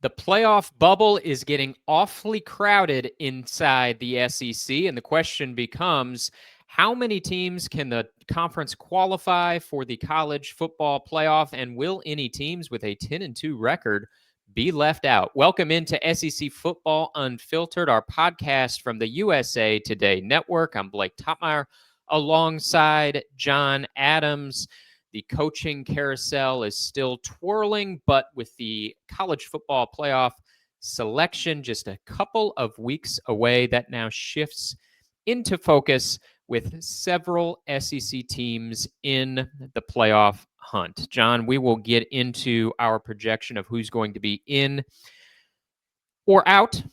The playoff bubble is getting awfully crowded inside the SEC, and the question becomes, how many teams can the conference qualify for the college football playoff, and will any teams with a 10-2 record be left out? Welcome into SEC Football Unfiltered, our podcast from the USA Today Network. I'm Blake Toppmeyer alongside John Adams. The coaching carousel is still twirling, but with the college football playoff selection just a couple of weeks away, that now shifts into focus with several SEC teams in the playoff hunt. John, we will get into our projection of who's going to be in or out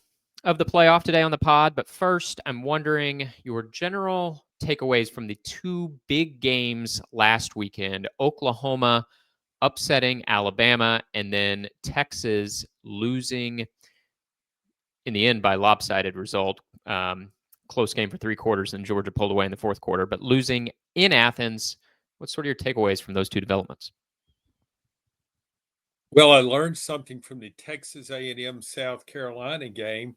of the playoff today on the pod. But first, I'm wondering your general takeaways from the two big games last weekend: Oklahoma upsetting Alabama, and then Texas losing in the end by lopsided result. Close game for three quarters, and Georgia pulled away in the fourth quarter, but losing in Athens. What's sort of your takeaways from those two developments? Well, I learned something from the Texas A&M South Carolina game.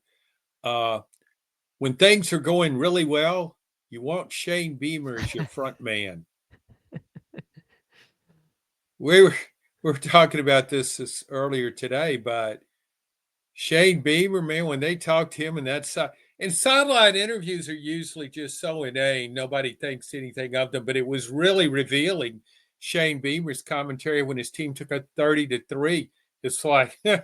When things are going really well, you want Shane Beamer as your front man. We were talking about this earlier today, but Shane Beamer, man, when they talk to him, and sideline interviews are usually just so inane, nobody thinks anything of them. But it was really revealing. Shane Beamer's commentary when his team took a 30-3. It's like, I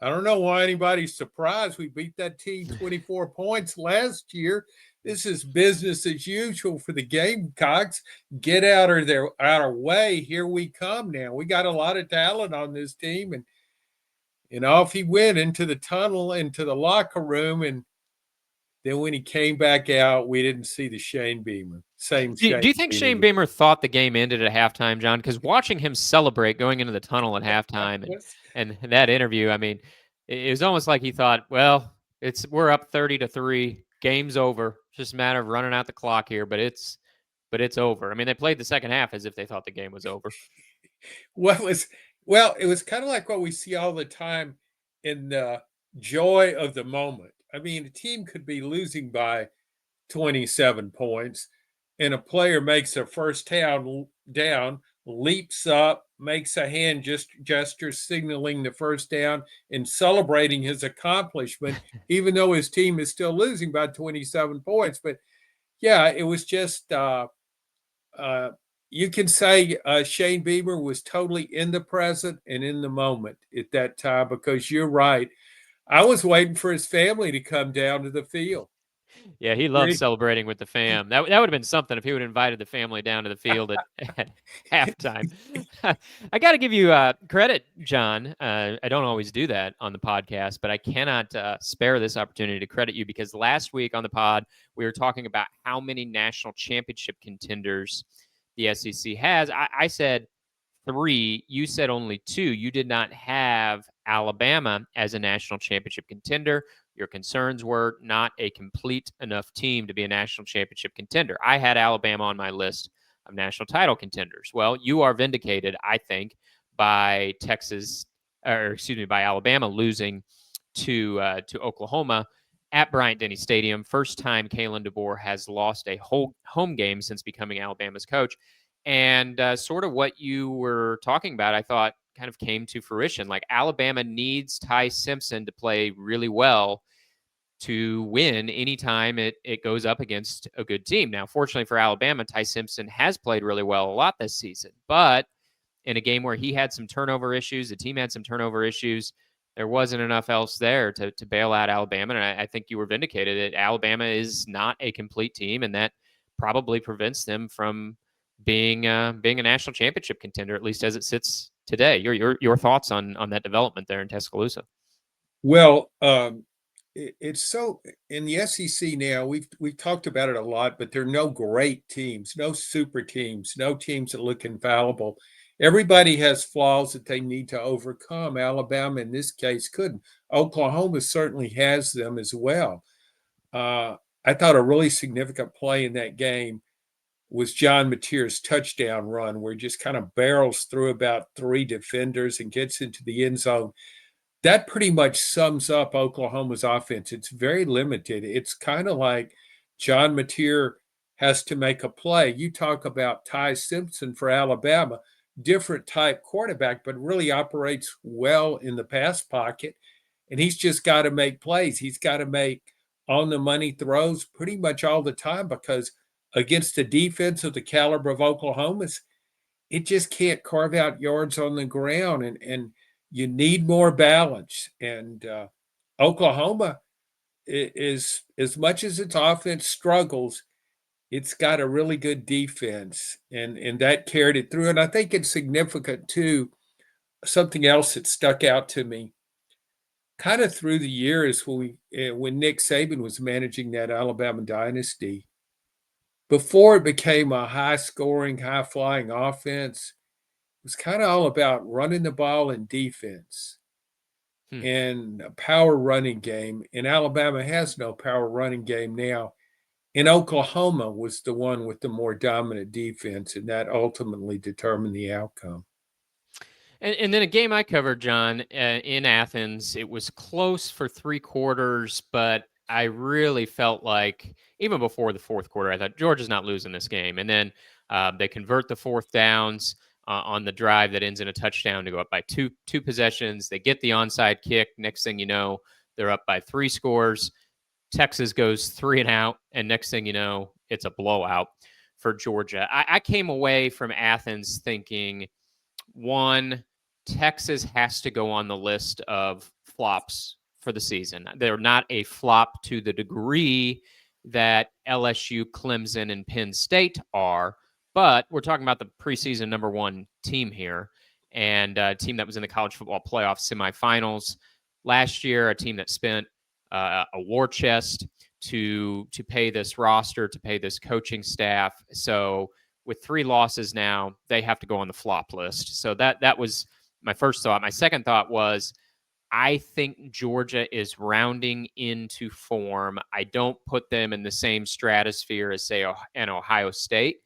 don't know why anybody's surprised. We beat that team 24 points last year. This is business as usual for the Gamecocks. Get out of our way. Here we come now. We got a lot of talent on this team. And off he went into the tunnel, into the locker room. And then when he came back out, we didn't see the Shane Beamer. Same Shane. Do you think Shane Beamer thought the game ended at halftime, John? Because watching him celebrate going into the tunnel at halftime and that interview, I mean, it was almost like he thought, well, we're up 30-3, game's over. It's just a matter of running out the clock here, but it's over. I mean, they played the second half as if they thought the game was over. Well, it was kind of like what we see all the time in the joy of the moment. I mean, a team could be losing by 27 points, and a player makes a first down, leaps up, makes a hand gesture signaling the first down and celebrating his accomplishment, even though his team is still losing by 27 points. But yeah, it was just you can say Shane Beamer was totally in the present and in the moment at that time, because you're right. I was waiting for his family to come down to the field. Yeah, he loves celebrating with the fam. That would have been something if he would have invited the family down to the field at halftime. I got to give you credit, John. I don't always do that on the podcast, but I cannot spare this opportunity to credit you, because last week on the pod, we were talking about how many national championship contenders the SEC has. I said 3. You said only 2. You did not have Alabama as a national championship contender. Your concerns were not a complete enough team to be a national championship contender. I had Alabama on my list of national title contenders. Well, you are vindicated, I think, by by Alabama losing to Oklahoma at Bryant-Denny Stadium. First time Kalen DeBoer has lost a whole home game since becoming Alabama's coach. And sort of what you were talking about, I thought, kind of came to fruition. Like, Alabama needs Ty Simpson to play really well to win anytime it goes up against a good team. Now, fortunately for Alabama, Ty Simpson has played really well a lot this season. But in a game where he had some turnover issues, the team had some turnover issues, there wasn't enough else there to bail out Alabama. And I think you were vindicated that Alabama is not a complete team, and that probably prevents them from being a national championship contender, at least as it sits today. Your thoughts on that development there in Tuscaloosa? Well, it's so in the SEC now. We've talked about it a lot, but there are no great teams, no super teams, no teams that look infallible. Everybody has flaws that they need to overcome. Alabama, in this case, couldn't. Oklahoma certainly has them as well. I thought a really significant play in that game was John Mateer's touchdown run, where he just kind of barrels through about 3 defenders and gets into the end zone. that pretty much sums up Oklahoma's offense. It's very limited. It's kind of like John Mateer has to make a play. You talk about Ty Simpson for Alabama, different type quarterback, but really operates well in the pass pocket. And he's just got to make plays. He's got to make on the money throws pretty much all the time because against the defense of the caliber of Oklahoma's, it just can't carve out yards on the ground. And you need more balance. And Oklahoma is, as much as its offense struggles, it's got a really good defense, and that carried it through. And I think it's significant too. Something else that stuck out to me, kind of through the years when Nick Saban was managing that Alabama dynasty, before it became a high-scoring, high-flying offense, it was kind of all about running the ball and defense and a power running game. And Alabama has no power running game now. And Oklahoma was the one with the more dominant defense, and that ultimately determined the outcome. And then a game I covered, John, in Athens, it was close for 3 quarters, but I really felt like even before the fourth quarter, I thought Georgia's not losing this game. And then they convert the fourth downs on the drive that ends in a touchdown to go up by two possessions. They get the onside kick. Next thing you know, they're up by 3 scores. Texas goes 3 and out, and next thing you know, it's a blowout for Georgia. I came away from Athens thinking, one, Texas has to go on the list of flops for the season. They're not a flop to the degree that LSU, Clemson, and Penn State are, but we're talking about the preseason #1 team here, and a team that was in the college football playoff semifinals last year, a team that spent a war chest to pay this roster, to pay this coaching staff. So with 3 losses now, they have to go on the flop list. So that was my first thought. My second thought was, I think Georgia is rounding into form. I don't put them in the same stratosphere as, say, an Ohio State,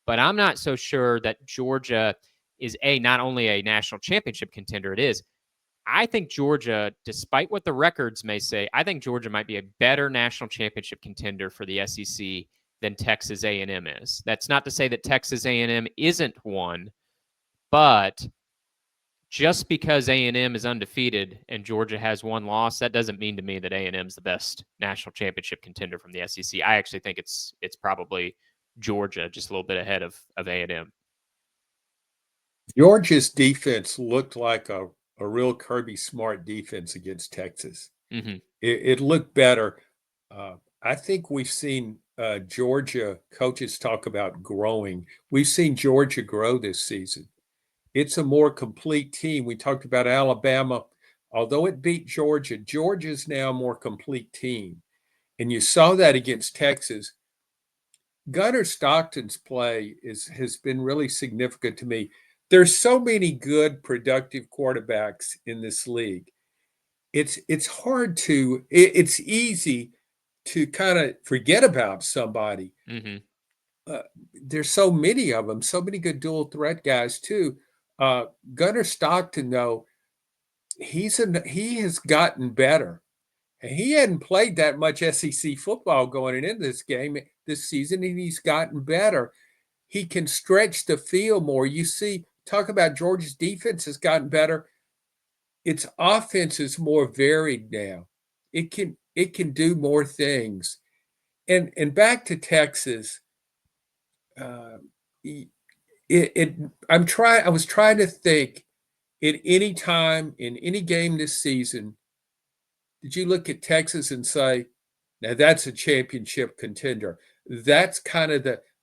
but I'm not so sure that Georgia is not only a national championship contender, it is. I think Georgia, despite what the records may say, I think Georgia might be a better national championship contender for the SEC than Texas A&M is. That's not to say that Texas A&M isn't one, but just because A&M is undefeated and Georgia has 1 loss, that doesn't mean to me that A&M is the best national championship contender from the SEC. I actually think it's probably Georgia, just a little bit ahead of A&M. Georgia's defense looked like a real Kirby Smart defense against Texas. Mm-hmm. It looked better. I think we've seen Georgia coaches talk about growing. We've seen Georgia grow this season. It's a more complete team. We talked about Alabama. Although it beat Georgia, Georgia's now a more complete team. And you saw that against Texas. Gunnar Stockton's play has been really significant to me. There's so many good, productive quarterbacks in this league. It's hard to it's easy to kind of forget about somebody. Mm-hmm. There's so many of them, so many good dual threat guys too. Gunnar Stockton, though, he has gotten better. And he hadn't played that much SEC football going into this game this season, and he's gotten better. He can stretch the field more. You see, talk about Georgia's defense has gotten better. Its offense is more varied now. It can do more things. And back to Texas, I was trying to think at any time in any game this season, did you look at Texas and say, now that's a championship contender? That's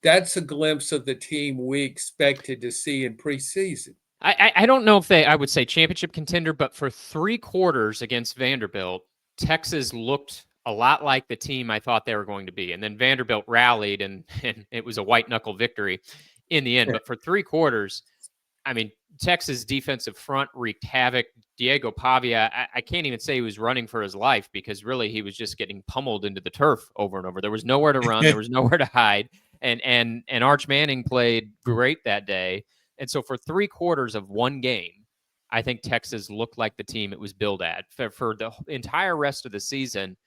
that's a glimpse of the team we expected to see in preseason. I don't know if I would say championship contender, but for 3 quarters against Vanderbilt, Texas looked a lot like the team I thought they were going to be. And then Vanderbilt rallied, and it was a white knuckle victory in the end. But for 3 quarters, I mean, Texas defensive front wreaked havoc. Diego Pavia, I can't even say he was running for his life, because really he was just getting pummeled into the turf over and over. There was nowhere to run. There was nowhere to hide. And Arch Manning played great that day. And so for 3 quarters of one game, I think Texas looked like the team it was billed at. For the entire rest of the season,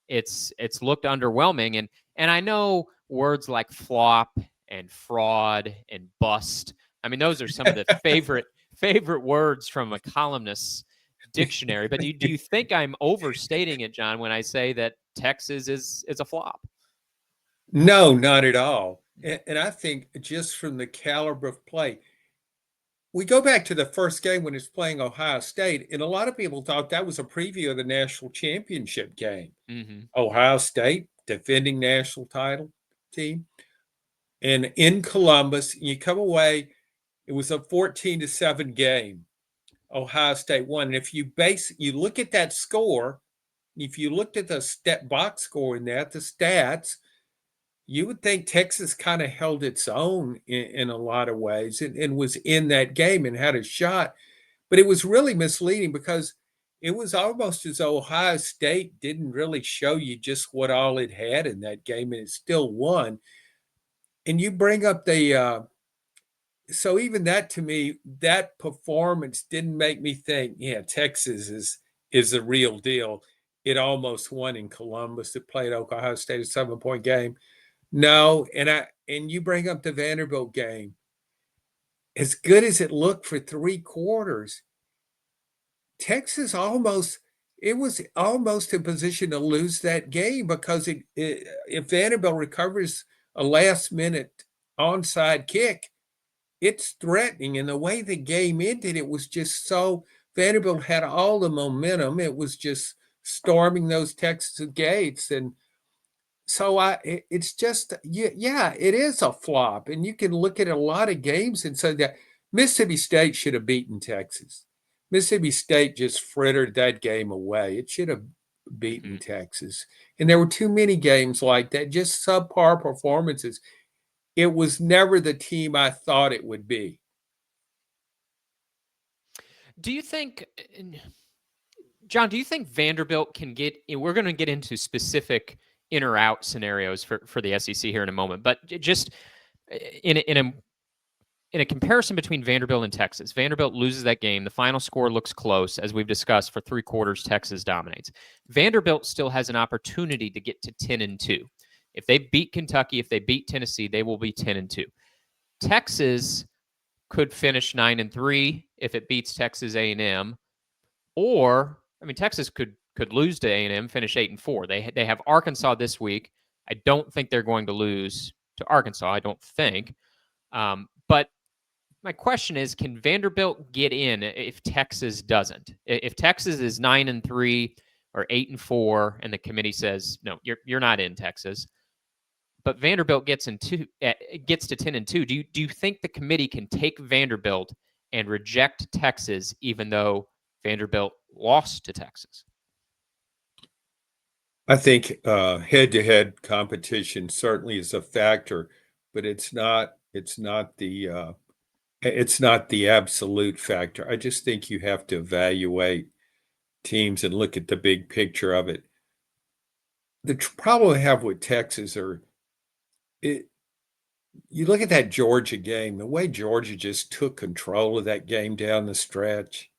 it's looked underwhelming. And I know words like flop and fraud and bust. I mean, those are some of the favorite words from a columnist's dictionary. But do you think I'm overstating it, John, when I say that Texas is a flop? No, not at all. And I think just from the caliber of play, we go back to the first game when it's playing Ohio State, and a lot of people thought that was a preview of the national championship game. Mm-hmm. Ohio State, defending national title team, and in Columbus, you come away, it was a 14-7 game. Ohio State won. And if you look at that score, if you looked at the box score in that, the stats, you would think Texas kind of held its own in a lot of ways and was in that game and had a shot. But it was really misleading because it was almost as though Ohio State didn't really show you just what all it had in that game, and it still won. And you bring up so even that, to me, that performance didn't make me think, yeah, Texas is the real deal. It almost won in Columbus. It played Ohio State a 7-point game. No, and you bring up the Vanderbilt game. As good as it looked for 3 quarters, Texas it was almost in position to lose that game because if Vanderbilt recovers a last minute onside kick, it's threatening. And the way the game ended, it was just so Vanderbilt had all the momentum. It was just storming those Texas gates. And so it's just, yeah, it is a flop. And you can look at a lot of games and say that Mississippi State should have beaten Texas. Mississippi State just frittered that game away. It should have beaten Texas. And there were too many games like that, just subpar performances. It was never the team I thought it would be. Do you think, John, do you think Vanderbilt can we're going to get into specific in or out scenarios for the SEC here in a moment, but just in a comparison between Vanderbilt and Texas, Vanderbilt loses that game. The final score looks close. As we've discussed, for 3 quarters, Texas dominates. Vanderbilt still has an opportunity to get to 10-2. If they beat Kentucky, if they beat Tennessee, they will be 10-2. Texas could finish 9-3 if it beats Texas A&M, or Texas could lose to A&M, finish 8-4. They have Arkansas this week. I don't think they're going to lose to Arkansas. I don't think. But my question is, can Vanderbilt get in if Texas doesn't? If Texas is 9-3 or 8-4, and the committee says no, you're not in, Texas, but Vanderbilt gets to 10-2, do you think the committee can take Vanderbilt and reject Texas, even though Vanderbilt lost to Texas? I think head-to-head competition certainly is a factor, but it's not the absolute factor. I just think you have to evaluate teams and look at the big picture of it. The problem I have with Texas you look at that Georgia game, the way Georgia just took control of that game down the stretch.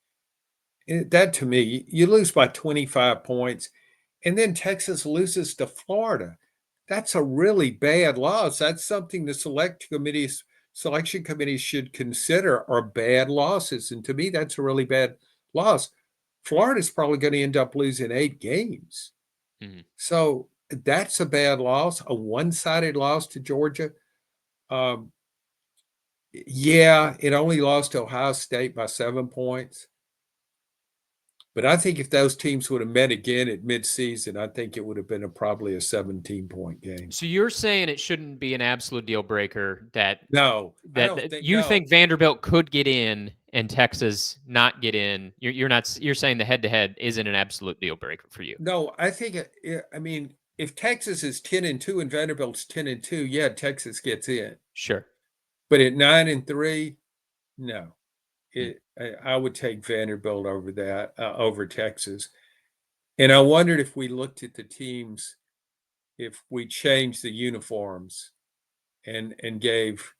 That, to me, you lose by 25 points, and then Texas loses to Florida. That's a really bad loss. That's something the selection committees should consider are bad losses. And to me, that's a really bad loss. Florida's probably going to end up losing 8 games. Mm-hmm. So that's a bad loss, a one-sided loss to Georgia. Yeah, it only lost to Ohio State by 7 points. But I think if those teams would have met again at midseason, I think it would have been probably a 17-point game. So you're saying it shouldn't be an absolute deal breaker that you think Vanderbilt could get in and Texas not get in. You're saying the head-to-head isn't an absolute deal breaker for you. No, I think if Texas is 10-2 and Vanderbilt's 10-2, yeah, Texas gets in. Sure. But at 9-3, no. I would take Vanderbilt over Texas. And I wondered if we looked at the teams, if we changed the uniforms and gave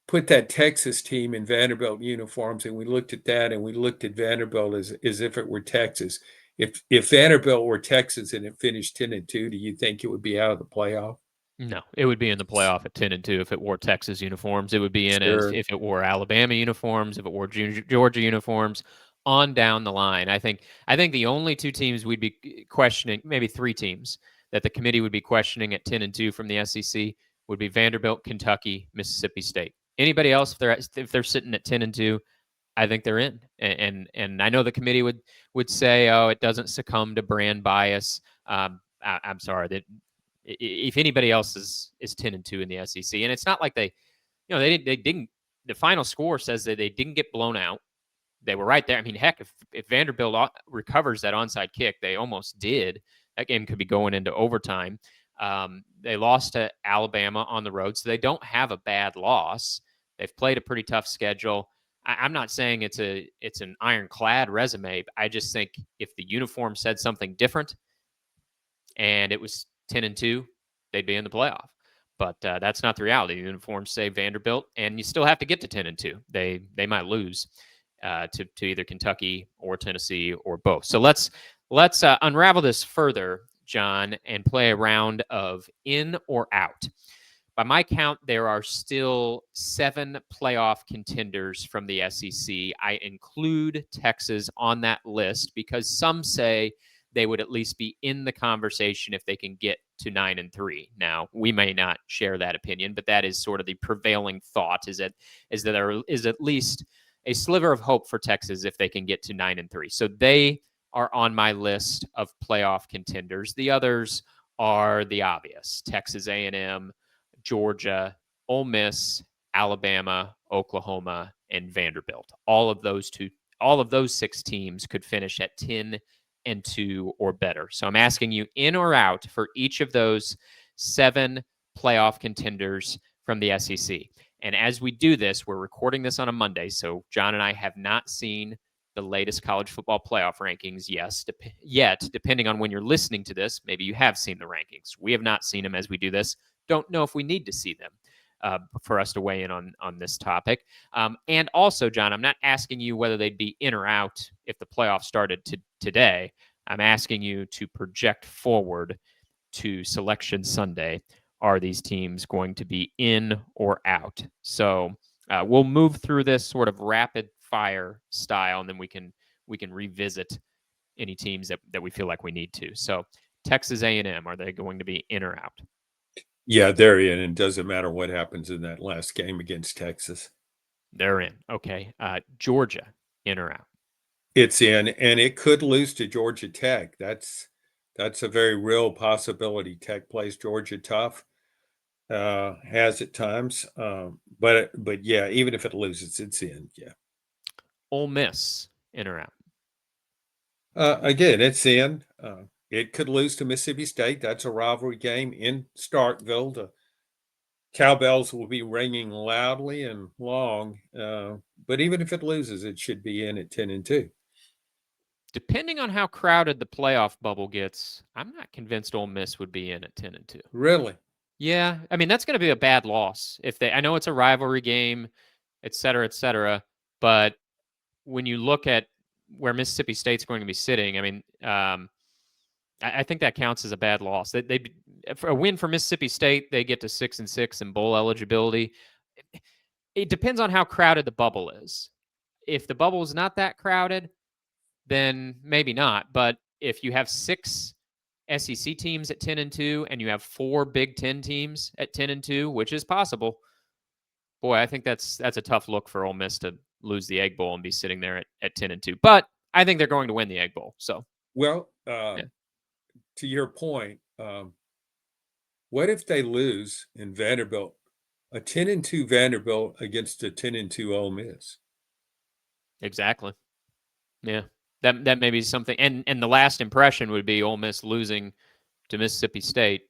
put that Texas team in Vanderbilt uniforms, and we looked at that, and we looked at Vanderbilt as if it were Texas. If Vanderbilt were Texas and it finished 10-2, do you think it would be out of the playoff? No, it would be in the playoff at 10-2 if it wore Texas uniforms. It would be in as Sure. if it wore Alabama uniforms, if it wore Georgia uniforms, on down the line. I think the only two teams we'd be questioning, maybe three teams that the committee would be questioning at 10-2 from the SEC would be Vanderbilt, Kentucky, Mississippi State. Anybody else, if they're sitting at 10-2, I think they're in. And I know the committee would say, oh, it doesn't succumb to brand bias. I'm sorry that if anybody else is 10-2 in the SEC, and it's not like they didn't. The final score says that they didn't get blown out. They were right there. I mean, heck, if Vanderbilt recovers that onside kick, they almost did. That game could be going into overtime. They lost to Alabama on the road, so they don't have a bad loss. They've played a pretty tough schedule. I'm not saying it's an ironclad resume. I just think if the uniform said something different and it was 10-2, they'd be in the playoff. But that's not the reality. The uniforms say Vanderbilt, and you still have to get to 10-2. They might lose to either Kentucky or Tennessee or both. So let's unravel this further, John, and play a round of in or out. By my count, there are still 7 playoff contenders from the SEC. I include Texas on that list because some say they would at least be in the conversation if they can get to 9-3. Now, we may not share that opinion, but that is sort of the prevailing thought: is that there is at least a sliver of hope for Texas if they can get to 9-3. So they are on my list of playoff contenders. The others are the obvious: Texas A&M, Georgia, Ole Miss, Alabama, Oklahoma, and Vanderbilt. All of those 6 teams could finish at 10-2 or better. So I'm asking you in or out for each of those 7 playoff contenders from the SEC. And as we do this, we're recording this on a Monday, so John and I have not seen the latest college football playoff rankings yet. Depending on when you're listening to this, maybe you have seen the rankings. We have not seen them as we do this. Don't know if we need to see them for us to weigh in on this topic. And also, John, I'm not asking you whether they'd be in or out if the playoffs started today. I'm asking you to project forward to Selection Sunday. Are these teams going to be in or out? So we'll move through this sort of rapid fire style, and then we can revisit any teams that we feel like we need to. So Texas A&M, are they going to be in or out? Yeah, they're in. It doesn't matter what happens in that last game against Texas. They're in. Okay. Georgia, in or out? It's in, and it could lose to Georgia Tech. That's a very real possibility. Tech plays Georgia tough, has at times, but yeah, even if it loses, it's in. Yeah. Ole Miss, in or out? Again, it's in. It could lose to Mississippi State. That's a rivalry game in Starkville. The cowbells will be ringing loudly and long. But even if it loses, it should be in at 10-2. Depending on how crowded the playoff bubble gets, I'm not convinced Ole Miss would be in at 10-2. Really? Yeah, I mean that's going to be a bad loss if they. I know it's a rivalry game, et cetera, but when you look at where Mississippi State's going to be sitting, I mean, I think that counts as a bad loss. They for a win for Mississippi State, they get to 6-6 in bowl eligibility. It depends on how crowded the bubble is. If the bubble is not that crowded, then maybe not. But if you have 6 SEC teams at 10-2 and you have 4 Big Ten teams at 10-2, which is possible, boy, I think that's a tough look for Ole Miss to lose the Egg Bowl and be sitting there at 10-2. But I think they're going to win the Egg Bowl. So, Well, yeah. to your point, what if they lose in Vanderbilt, a 10-2 Vanderbilt against a 10-2 Ole Miss? Exactly. Yeah. That may be something. And the last impression would be Ole Miss losing to Mississippi State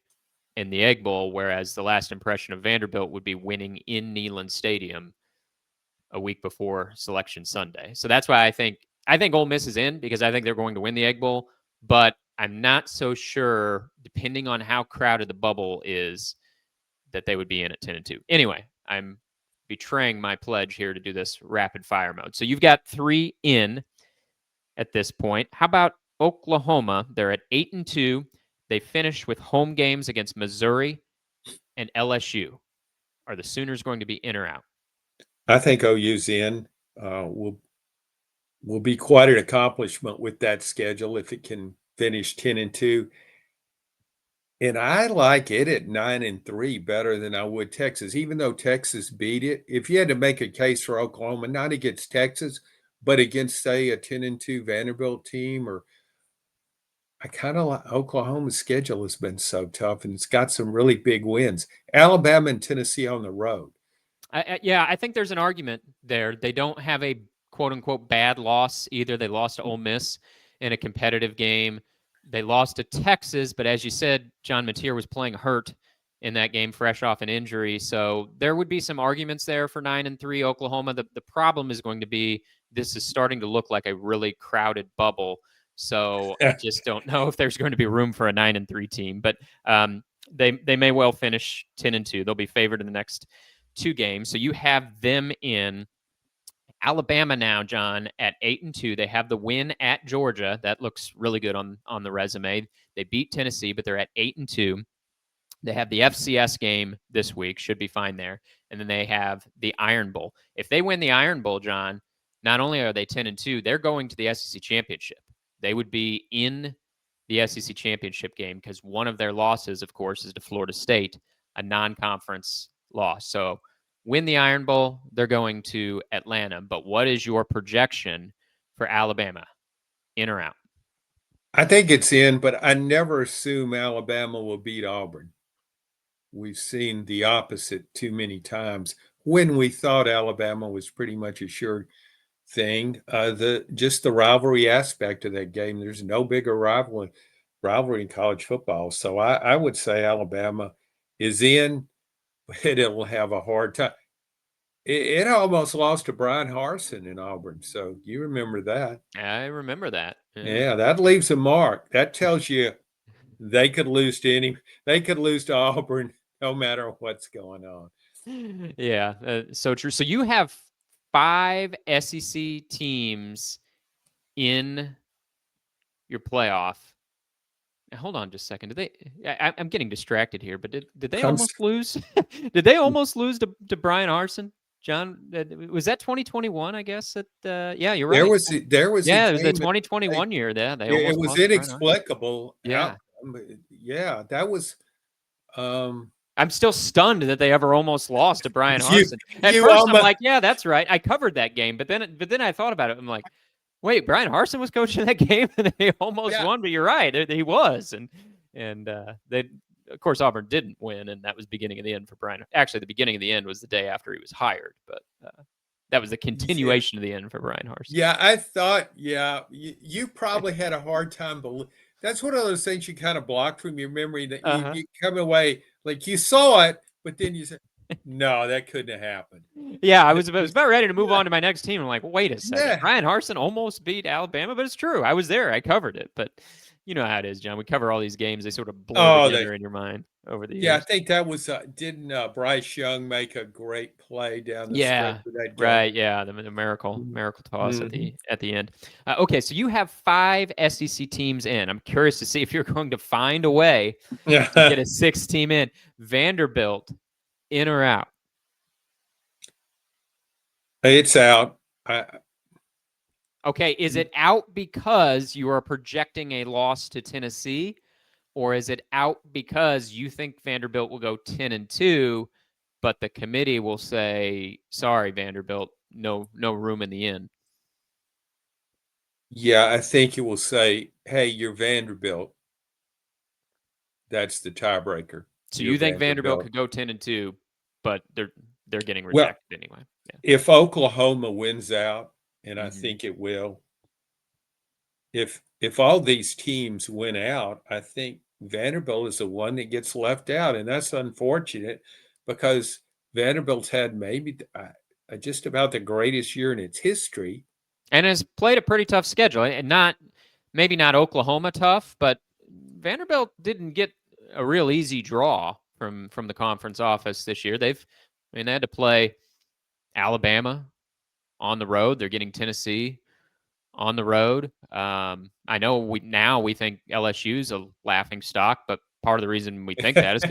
in the Egg Bowl, whereas the last impression of Vanderbilt would be winning in Neyland Stadium a week before Selection Sunday. So that's why I think Ole Miss is in, because I think they're going to win the Egg Bowl, but I'm not so sure, depending on how crowded the bubble is, that they would be in at 10-2. Anyway, I'm betraying my pledge here to do this rapid fire mode. So you've got 3 in at this point. How about Oklahoma? They're at 8-2. They finished with home games against Missouri and LSU. Are the Sooners going to be in or out? I think OU's in. Will be quite an accomplishment with that schedule if it can finish 10-2. And I like it at 9-3 better than I would Texas, even though Texas beat it. If you had to make a case for Oklahoma, not against Texas, but against, say, a 10-2 Vanderbilt team, or I kind of like Oklahoma's schedule has been so tough, and it's got some really big wins. Alabama and Tennessee on the road. Yeah, I think there's an argument there. They don't have a quote unquote bad loss either. They lost to Ole Miss in a competitive game. They lost to Texas, but as you said, John Mateer was playing hurt in that game, fresh off an injury. So there would be some arguments there for 9-3 Oklahoma. The problem is going to be this is starting to look like a really crowded bubble. So I just don't know if there's going to be room for a 9-3 team. But they may well finish 10-2. They'll be favored in the next 2 games. So you have them in. Alabama now, John, at 8-2. They have the win at Georgia. That looks really good on the resume. They beat Tennessee, but they're at 8-2. They have the FCS game this week, should be fine there. And then they have the Iron Bowl. If they win the Iron Bowl, John, not only are they 10-2, they're going to the SEC championship. They would be in the SEC championship game because one of their losses, of course, is to Florida State, a non-conference loss. So win the Iron Bowl, they're going to Atlanta. But what is your projection for Alabama? In or out? I think it's in, but I never assume Alabama will beat Auburn. We've seen the opposite too many times when we thought Alabama was pretty much a sure thing. Just the rivalry aspect of that game. There's no bigger rivalry in college football. So I would say Alabama is in, but it'll have a hard time. It almost lost to Brian Harsin in Auburn. So you remember that. I remember that. Yeah, that leaves a mark. That tells you they could lose to Auburn no matter what's going on. Yeah, so true. So you have 5 SEC teams in your playoff. Now, hold on just a second. Did they? I'm getting distracted here, but did they almost lose? Did they almost lose to Brian Harsin? John, was that 2021? I guess that. Yeah, you're right. There was. Yeah, it was the 2021 year. Yeah, they almost it was lost inexplicable. Yeah, yeah, that was. I'm still stunned that they ever almost lost to Brian Harsin. At first, I'm like, yeah, that's right. I covered that game, but then I thought about it. I'm like, wait, Brian Harsin was coaching that game, and they almost won. But you're right, he was, and they, of course, Auburn didn't win, and that was beginning of the end for Brian. Actually, the beginning of the end was the day after he was hired, but that was the continuation of the end for Brian Harsin. Yeah, I thought, you probably had a hard time believing. That's one of those things you kind of block from your memory that you come away like you saw it, but then you said, no, that couldn't have happened. Yeah, I was about ready to move on to my next team. I'm like, wait a second. Yeah. Brian Harsin almost beat Alabama, but it's true. I was there. I covered it. But you know how it is, John. We cover all these games. They sort of blur together in your mind over the years. Yeah, I think that was didn't Bryce Young make a great play down the stretch of that game? Right, yeah, the miracle toss at the end. Okay, so you have 5 SEC teams in. I'm curious to see if you're going to find a way to get a 6th team in. Vanderbilt, in or out? It's out. Okay, is it out because you are projecting a loss to Tennessee, or is it out because you think Vanderbilt will go 10-2, but the committee will say, "Sorry, Vanderbilt, no room in the inn"? Yeah, I think it will say, "Hey, you're Vanderbilt." That's the tiebreaker. So you think Vanderbilt could go 10-2, but they're getting rejected anyway. Yeah. If Oklahoma wins out, and I think it will, if all these teams win out, I think Vanderbilt is the one that gets left out, and that's unfortunate because Vanderbilt's had maybe just about the greatest year in its history, and has played a pretty tough schedule, and maybe not Oklahoma tough, but Vanderbilt didn't get a real easy draw from the conference office this year. They had to play Alabama on the road. They're getting Tennessee on the road. I know we think LSU's a laughing stock, but part of the reason we think that is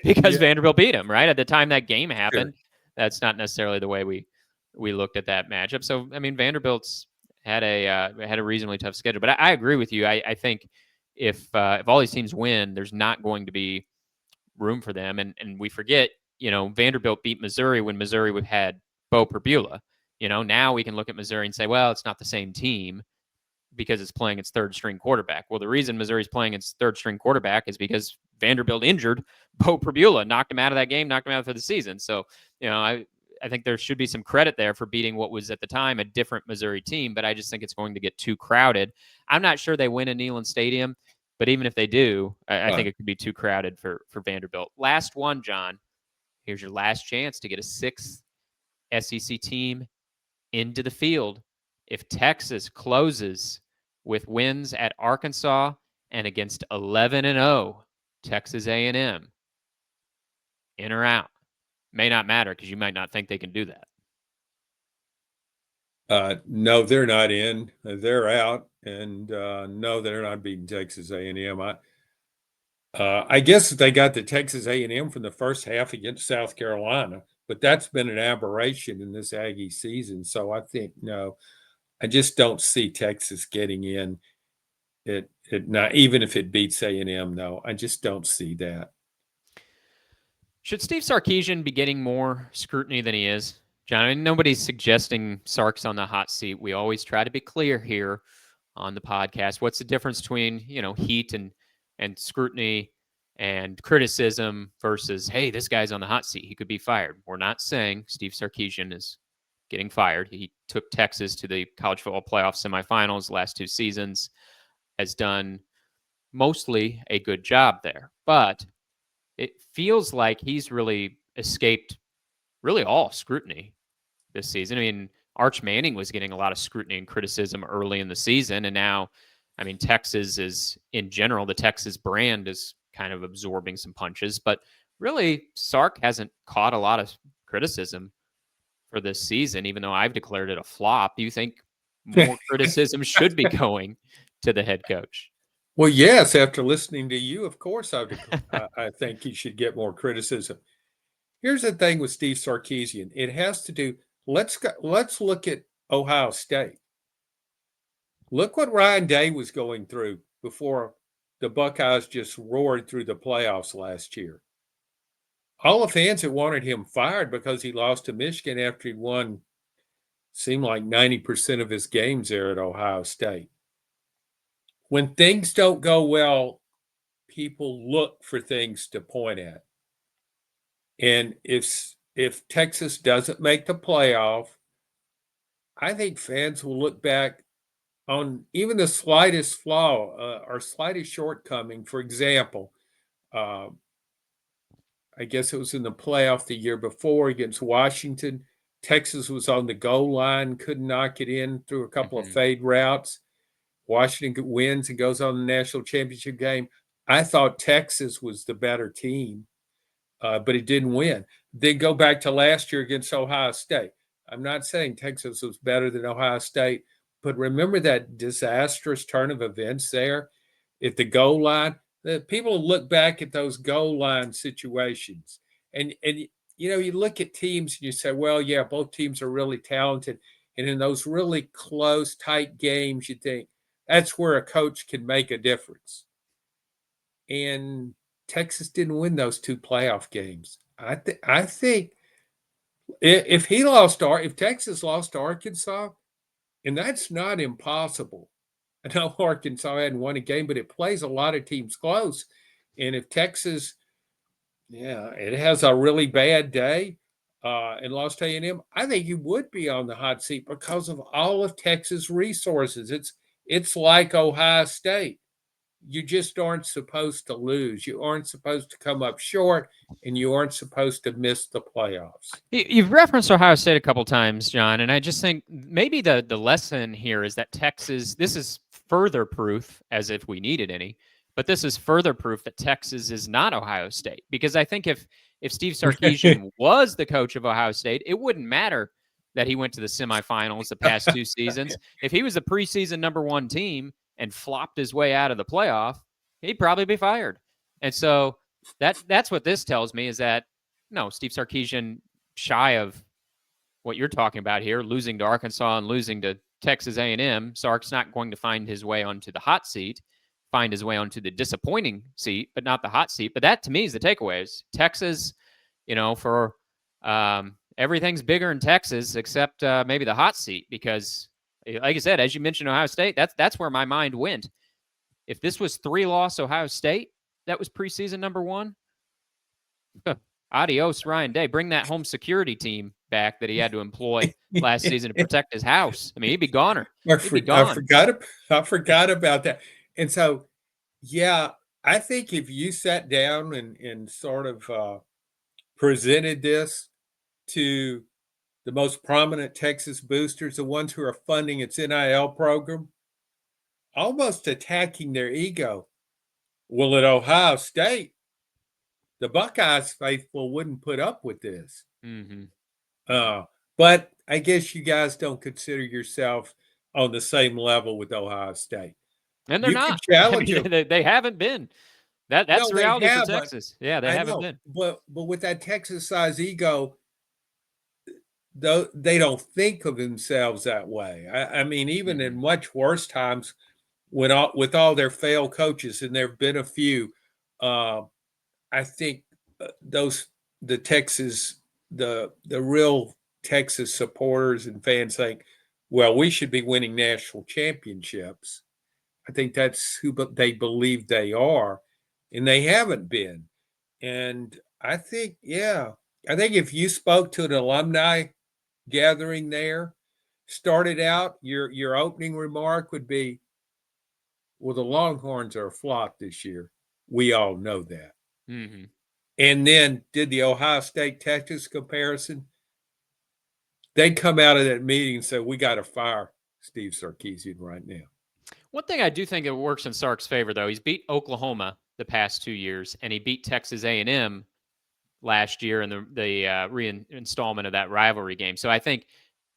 because Yeah, Vanderbilt beat them, right? At the time that game sure. happened, that's not necessarily the way we looked at that matchup. So I mean, Vanderbilt's had a reasonably tough schedule, but I agree with you. I think if all these teams win, there's not going to be room for them, and we forget, Vanderbilt beat Missouri when Missouri had Bo Perbula. Now we can look at Missouri and say, well, it's not the same team because it's playing its third string quarterback. Well, the reason Missouri's playing its third string quarterback is because Vanderbilt injured Bo Perbula, knocked him out of that game, knocked him out for the season. So, I think there should be some credit there for beating what was at the time a different Missouri team, but I just think it's going to get too crowded. I'm not sure they win in Neyland Stadium, but even if they do, I think it could be too crowded for Vanderbilt. Last one, John. Here's your last chance to get a sixth SEC team into the field. If Texas closes with wins at Arkansas and against 11-0 Texas A&M, in or out, may not matter because you might not think they can do that. No, they're not in. They're out, and no, they're not beating Texas A&M. I guess they got the Texas A&M from the first half against South Carolina, but that's been an aberration in this Aggie season. So I think no, I just don't see Texas getting in. It not even if it beats A&M. No, I just don't see that. Should Steve Sarkisian be getting more scrutiny than he is? John, I mean, nobody's suggesting Sark's on the hot seat. We always try to be clear here on the podcast. What's the difference between, heat and scrutiny and criticism versus, hey, this guy's on the hot seat, he could be fired? We're not saying Steve Sarkisian is getting fired. He took Texas to the college football playoff semifinals the last 2 seasons, has done mostly a good job there. But it feels like he's really escaped really all scrutiny this season. I mean, Arch Manning was getting a lot of scrutiny and criticism early in the season, and now, I mean, Texas is, in general, the Texas brand is kind of absorbing some punches, but really, Sark hasn't caught a lot of criticism for this season, even though I've declared it a flop. Do you think more criticism should be going to the head coach? Well, yes, after listening to you, of course, I think he should get more criticism. Here's the thing with Steve Sarkisian. It has to do, let's look at Ohio State. Look what Ryan Day was going through before the Buckeyes just roared through the playoffs last year. All the fans that wanted him fired because he lost to Michigan after he won, seemed like 90% of his games there at Ohio State. When things don't go well, people look for things to point at. And if Texas doesn't make the playoff, I think fans will look back on even the slightest flaw or slightest shortcoming. For example, I guess it was in the playoff the year before against Washington. Texas was on the goal line, couldn't knock it in through a couple of fade routes. Washington wins and goes on the national championship game. I thought Texas was the better team, but it didn't win. Then go back to last year against Ohio State. I'm not saying Texas was better than Ohio State, but remember that disastrous turn of events there at the goal line. The people look back at those goal line situations, and you look at teams and you say, well, yeah, both teams are really talented, and in those really close, tight games, you think that's where a coach can make a difference. And Texas didn't win those 2 playoff games. I think if Texas lost to Arkansas, and that's not impossible. I know Arkansas hadn't won a game, but it plays a lot of teams close. And if Texas, it has a really bad day and lost to A&M, I think you would be on the hot seat because of all of Texas' resources. It's like Ohio State. You just aren't supposed to lose. You aren't supposed to come up short, and you aren't supposed to miss the playoffs. You've referenced Ohio State a couple times, John, and I just think maybe the lesson here is that Texas, this is further proof, as if we needed any, but this is further proof that Texas is not Ohio State. Because I think if Steve Sarkisian was the coach of Ohio State, it wouldn't matter that he went to the semifinals the past 2 seasons. If he was the preseason number 1 team and flopped his way out of the playoff, he'd probably be fired. And so that's what this tells me is that, no, Steve Sarkisian, shy of what you're talking about here, losing to Arkansas and losing to Texas A&M, Sark's not going to find his way onto the hot seat, find his way onto the disappointing seat, but not the hot seat. But that, to me, is the takeaways. Texas, for everything's bigger in Texas except maybe the hot seat, because, like I said, as you mentioned, Ohio State, that's where my mind went. If this was 3-loss Ohio State, that was preseason number 1. Adios, Ryan Day. Bring that home security team back that he had to employ last season to protect his house. I mean, he'd be goner. He'd be gone. I forgot about that. And so, yeah, I think if you sat down and sort of presented this to the most prominent Texas boosters, the ones who are funding its NIL program, almost attacking their ego. Well, at Ohio State, the Buckeyes faithful wouldn't put up with this. Mm-hmm. But I guess you guys don't consider yourself on the same level with Ohio State. And they're not. Challenge them. They haven't been. That's the reality for Texas. Yeah, they haven't been. But with that Texas-sized ego, though, they don't think of themselves that way. I mean, even in much worse times, with all their failed coaches, and there have been a few, I think the real Texas supporters and fans think, well, we should be winning national championships. I think that's who they believe they are, and they haven't been. And I think if you spoke to an alumni gathering there, started out, your opening remark would be, well, the Longhorns are a flop this year. We all know that. Mm-hmm. And then did the Ohio State-Texas comparison. They'd come out of that meeting and say, we got to fire Steve Sarkisian right now. One thing I do think it works in Sark's favor, though, he's beat Oklahoma the past 2 years, and he beat Texas A&M last year in the reinstallment of that rivalry game. So I think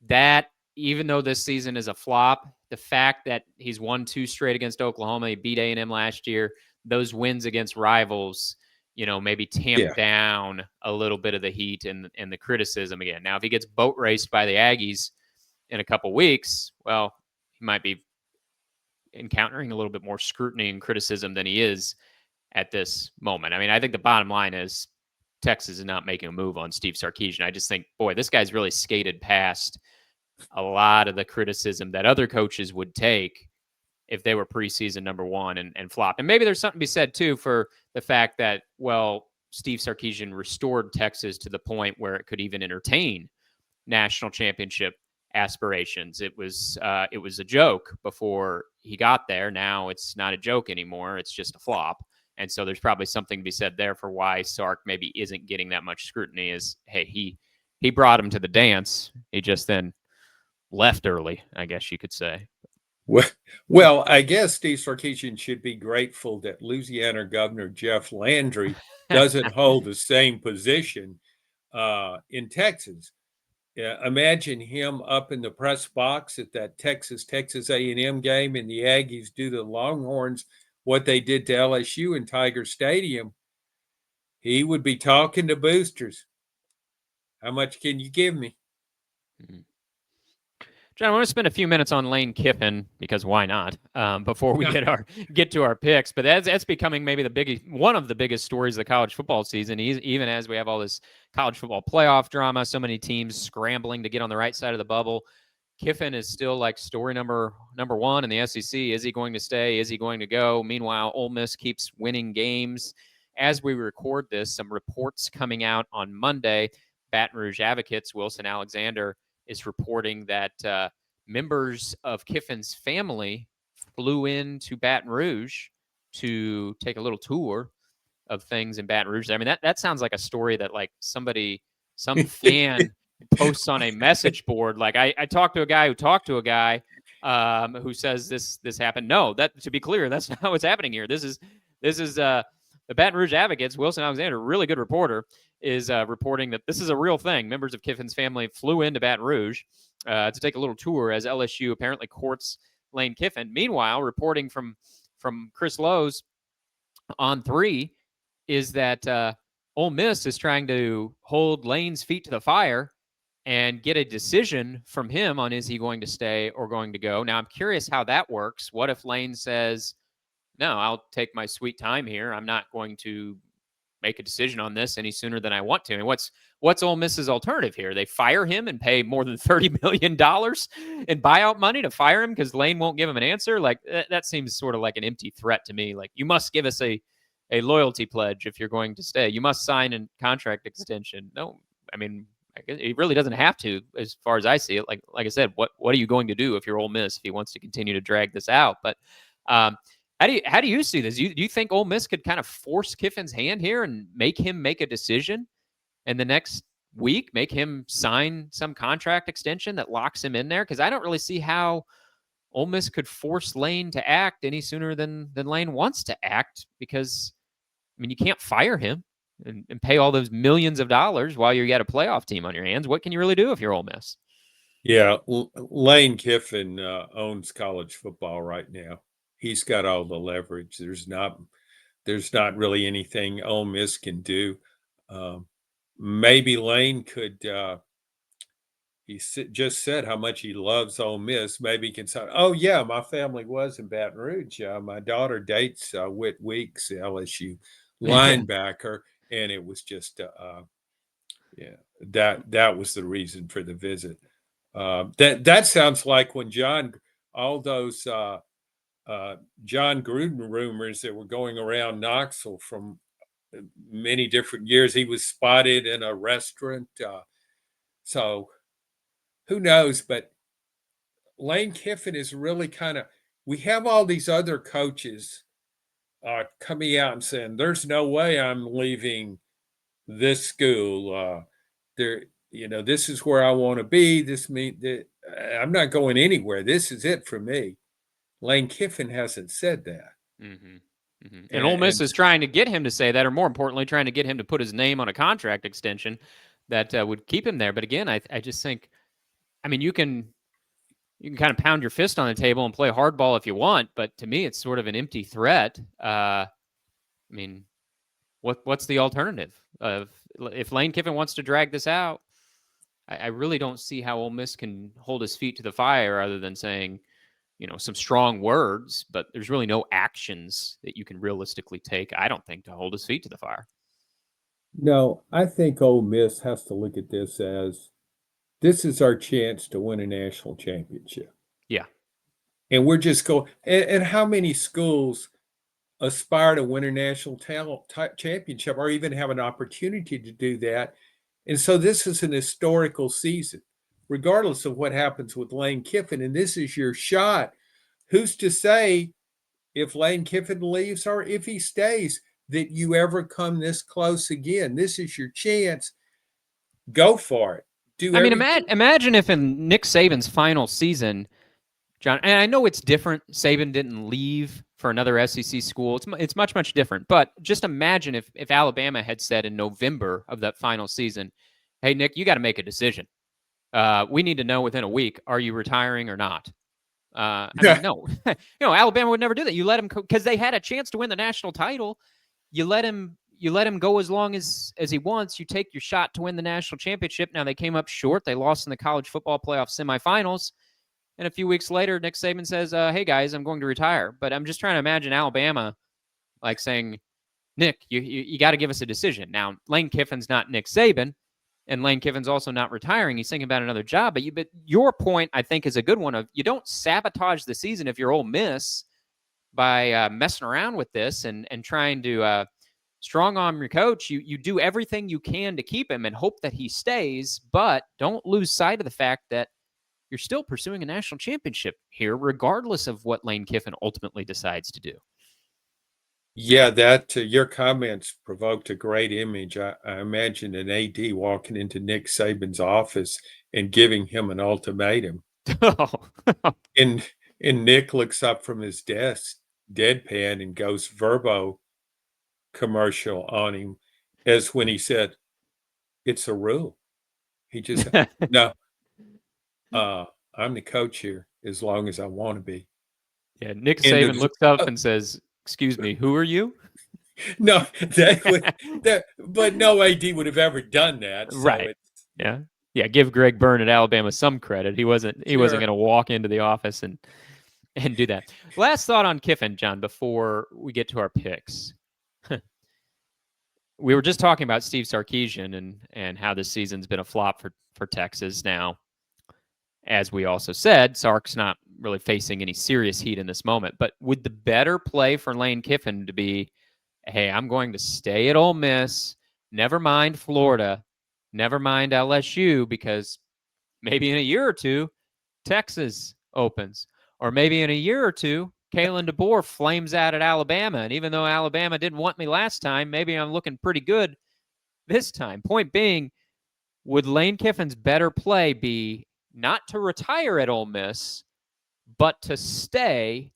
that, even though this season is a flop, the fact that he's won 2 straight against Oklahoma, he beat A&M last year, those wins against rivals, maybe tamp down a little bit of the heat and the criticism again. Now, if he gets boat raced by the Aggies in a couple weeks, well, he might be encountering a little bit more scrutiny and criticism than he is at this moment. I mean, I think the bottom line is Texas is not making a move on Steve Sarkisian. I just think, boy, this guy's really skated past a lot of the criticism that other coaches would take if they were preseason number 1 and flopped. And maybe there's something to be said, too, for the fact that, well, Steve Sarkisian restored Texas to the point where it could even entertain national championship aspirations. It was a joke before he got there. Now it's not a joke anymore. It's just a flop. And so there's probably something to be said there for why Sark maybe isn't getting that much scrutiny. Is, hey, he brought him to the dance. He just then left early, I guess you could say. Well, I guess Steve Sarkisian should be grateful that Louisiana Governor Jeff Landry doesn't hold the same position in Texas. Imagine him up in the press box at that Texas A&M game, and the Aggies do the Longhorns what they did to LSU in Tiger Stadium. He would be talking to boosters. How much can you give me? Mm-hmm. John, I want to spend a few minutes on Lane Kiffin, because why not? Before we get to our picks, but that's becoming maybe one of the biggest stories of the college football season. Even as we have all this college football playoff drama, so many teams scrambling to get on the right side of the bubble. Kiffin is still like story number 1 in the SEC. Is he going to stay? Is he going to go? Meanwhile, Ole Miss keeps winning games. As we record this, some reports coming out on Monday. Baton Rouge Advocates, Wilson Alexander, is reporting that members of Kiffin's family flew into Baton Rouge to take a little tour of things in Baton Rouge. I mean, that sounds like a story that like some fan posts on a message board. Like I talked to a guy who talked to a guy who says this happened. No, that, to be clear, that's not what's happening here. This is the Baton Rouge Advocates, Wilson Alexander, really good reporter, is reporting that this is a real thing. Members of Kiffin's family flew into Baton Rouge to take a little tour as LSU apparently courts Lane Kiffin. Meanwhile, reporting from Chris Lowe's on 3 is that Ole Miss is trying to hold Lane's feet to the fire and get a decision from him on is he going to stay or going to go. Now, I'm curious how that works. What if Lane says, no, I'll take my sweet time here. I'm not going to make a decision on this any sooner than I want to. And what's Ole Miss's alternative here? They fire him and pay more than $30 million in buyout money to fire him because Lane won't give him an answer? Like, that seems sort of like an empty threat to me. Like, you must give us a loyalty pledge if you're going to stay. You must sign a contract extension. No, I mean, he really doesn't have to, as far as I see it. Like I said, what are you going to do if you're Ole Miss if he wants to continue to drag this out? But how do you see this? Do you think Ole Miss could kind of force Kiffin's hand here and make him make a decision in the next week, make him sign some contract extension that locks him in there? Because I don't really see how Ole Miss could force Lane to act any sooner than Lane wants to act, because, I mean, you can't fire him and pay all those millions of dollars while you got a playoff team on your hands. What can you really do if you're Ole Miss? Yeah, Lane Kiffin owns college football right now. He's got all the leverage. There's not really anything Ole Miss can do. Maybe Lane could. Just said how much he loves Ole Miss. Maybe he can say, "Oh yeah, my family was in Baton Rouge. My daughter dates Whit Weeks, the LSU linebacker, and it was just yeah, that was the reason for the visit." That sounds like when all those John Gruden rumors that were going around Knoxville from many different years. He was spotted in a restaurant. So who knows? But Lane Kiffin is really we have all these other coaches coming out and saying, there's no way I'm leaving this school. This is where I want to be. I'm not going anywhere. This is it for me. Lane Kiffin hasn't said that. Mm-hmm. Mm-hmm. And Ole Miss is trying to get him to say that, or more importantly, trying to get him to put his name on a contract extension that would keep him there. But again, I just think, I mean, you can kind of pound your fist on the table and play hardball if you want, but to me, it's sort of an empty threat. I mean, what's the alternative? If Lane Kiffin wants to drag this out, I really don't see how Ole Miss can hold his feet to the fire other than saying, some strong words, but there's really no actions that you can realistically take, I don't think, to hold his feet to the fire. No, I think Ole Miss has to look at this as this is our chance to win a national championship. Yeah. And we're just going, and how many schools aspire to win a national championship or even have an opportunity to do that? And so this is an historical season, regardless of what happens with Lane Kiffin. And this is your shot. Who's to say if Lane Kiffin leaves or if he stays that you ever come this close again? This is your chance. Go for it. Imagine if in Nick Saban's final season, John, and I know it's different. Saban didn't leave for another SEC school. It's much, much different. But just imagine if Alabama had said in November of that final season, hey, Nick, you got to make a decision. We need to know within a week, are you retiring or not? No. Alabama would never do that. You let him, because they had a chance to win the national title. You let him go as long as he wants. You take your shot to win the national championship. Now, they came up short. They lost in the college football playoff semifinals. And a few weeks later, Nick Saban says, hey, guys, I'm going to retire. But I'm just trying to imagine Alabama like saying, Nick, you got to give us a decision. Now, Lane Kiffin's not Nick Saban, and Lane Kiffin's also not retiring. He's thinking about another job. But your point, I think, is a good one of you don't sabotage the season if you're Ole Miss by messing around with this and trying to strong arm your coach. You do everything you can to keep him and hope that he stays, but don't lose sight of the fact that you're still pursuing a national championship here, regardless of what Lane Kiffin ultimately decides to do. Yeah, that your comments provoked a great image. I imagine an AD walking into Nick Saban's office and giving him an ultimatum. and Nick looks up from his desk, deadpan, and goes, Verbo, commercial on him as when he said, "It's a rule." He just said, "No, I'm the coach here as long as I want to be." Yeah, Nick End of Saban looks up and says, "Excuse me, who are you?" no, that would but no AD would have ever done that. So Right. it's Yeah. Yeah, give Greg Byrne at Alabama some credit. He wasn't sure. going to walk into the office and do that. Last thought on Kiffin, John, before we get to our picks. We were just talking about Steve Sarkisian and how this season's been a flop for Texas. Now, as we also said, Sark's not really facing any serious heat in this moment. But would the better play for Lane Kiffin to be, hey, I'm going to stay at Ole Miss, never mind Florida, never mind LSU, because maybe in a year or two, Texas opens. Or maybe in a year or two, Kalen DeBoer flames out at Alabama. And even though Alabama didn't want me last time, maybe I'm looking pretty good this time. Point being, would Lane Kiffin's better play be not to retire at Ole Miss, but to stay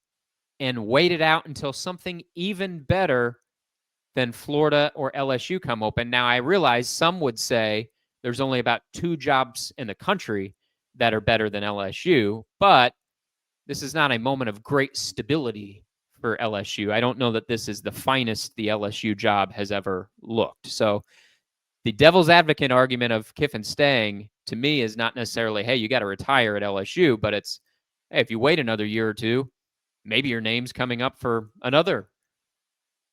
and wait it out until something even better than Florida or LSU come open? Now, I realize some would say there's only about 2 jobs in the country that are better than LSU, but this is not a moment of great stability for LSU. I don't know that this is the finest the LSU job has ever looked. So the devil's advocate argument of Kiffin staying to me is not necessarily, hey, you got to retire at LSU, but it's, hey, if you wait another year or two, maybe your name's coming up for another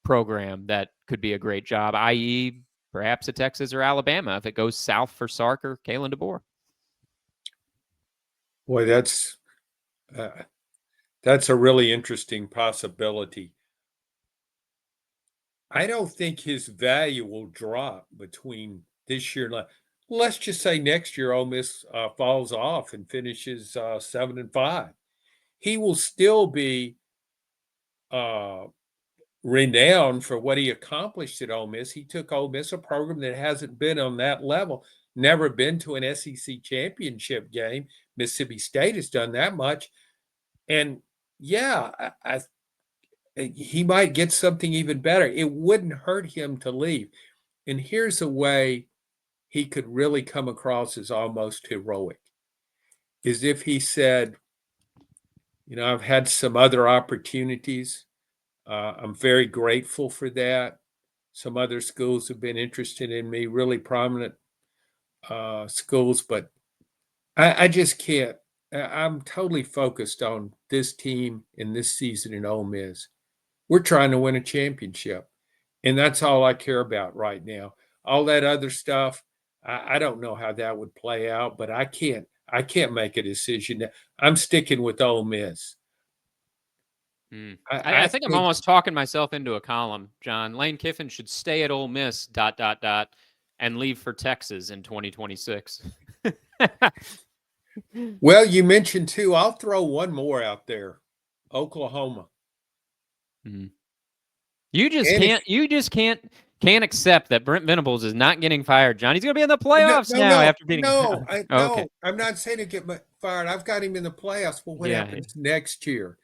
program that could be a great job, i.e., perhaps a Texas or Alabama if it goes south for Sark or Kalen DeBoer. Boy, that's a really interesting possibility. I don't think his value will drop between this year and let's just say next year Ole Miss falls off and finishes 7-5. He will still be uh, renowned for what he accomplished at Ole Miss. He took Ole Miss, a program that hasn't been on that level, never been to an SEC championship game. Mississippi State has done that much, and yeah, he might get something even better. It wouldn't hurt him to leave. And here's a way he could really come across as almost heroic, is if he said, I've had some other opportunities. I'm very grateful for that. Some other schools have been interested in me, really prominent schools, but I just can't. I'm totally focused on this team and this season in Ole Miss. We're trying to win a championship, and that's all I care about right now. All that other stuff, I don't know how that would play out, but I can't make a decision. I'm sticking with Ole Miss. I I think I'm think almost talking myself into a column, John. Lane Kiffin should stay at Ole Miss, ... and leave for Texas in 2026. Well, you mentioned two. I'll throw one more out there. Oklahoma. You just And if can't. You just can't accept that Brent Venables is not getting fired, John. He's going to be in the no, playoffs no, now no, after beating. no, Okay. no, I'm not saying to get fired. I've got him in the playoffs, but what Yeah, happens next year?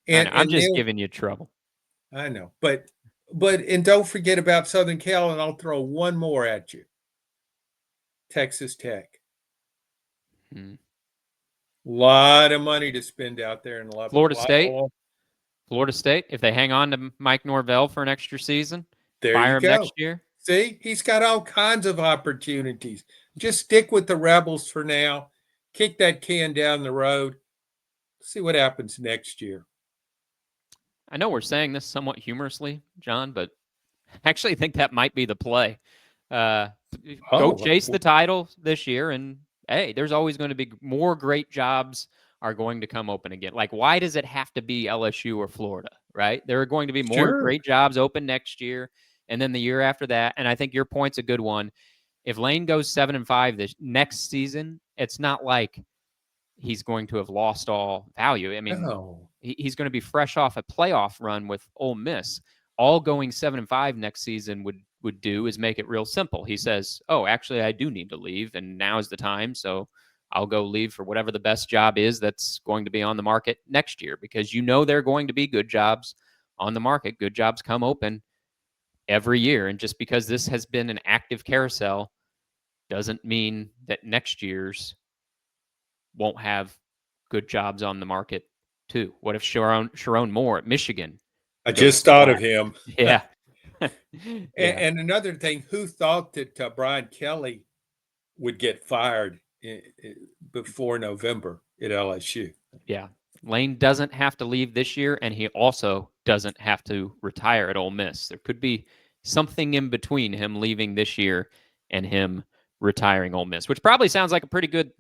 I And know. I'm and just then giving you trouble. I know, but and don't forget about Southern Cal, and I'll throw one more at you. Texas Tech. Hmm. Lot of money to spend out there in Lubbock. Florida State. Florida State. If they hang on to Mike Norvell for an extra season, There you fire him next go. year. See, he's got all kinds of opportunities. Just stick with the Rebels for now. Kick that can down the road. See what happens next year. I know we're saying this somewhat humorously, John, but I actually think that might be the play. Uh, Go Oh, chase the title this year, and hey, there's always going to be more great jobs are going to come open again. Like, why does it have to be LSU or Florida, right? There are going to be more sure. great jobs open next year, and then the year after that. And I think your point's a good one. If Lane goes 7-5 this next season, it's not like he's going to have lost all value. I mean, No. he's going to be fresh off a playoff run with Ole Miss. All going 7-5 next season would do is make it real simple. He says, "Oh, actually, I do need to leave, and now is the time. So I'll go leave for whatever the best job is that's going to be on the market next year, because you know there are going to be good jobs on the market. Good jobs come open every year. And just because this has been an active carousel doesn't mean that next year's won't have good jobs on the market too. What if Sharon Moore at Michigan I goes just thought flat? of him. Yeah. Yeah. And another thing, who thought that Brian Kelly would get fired before November at LSU? Yeah. Lane doesn't have to leave this year, and he also doesn't have to retire at Ole Miss. There could be something in between him leaving this year and him retiring Ole Miss, which probably sounds like a pretty good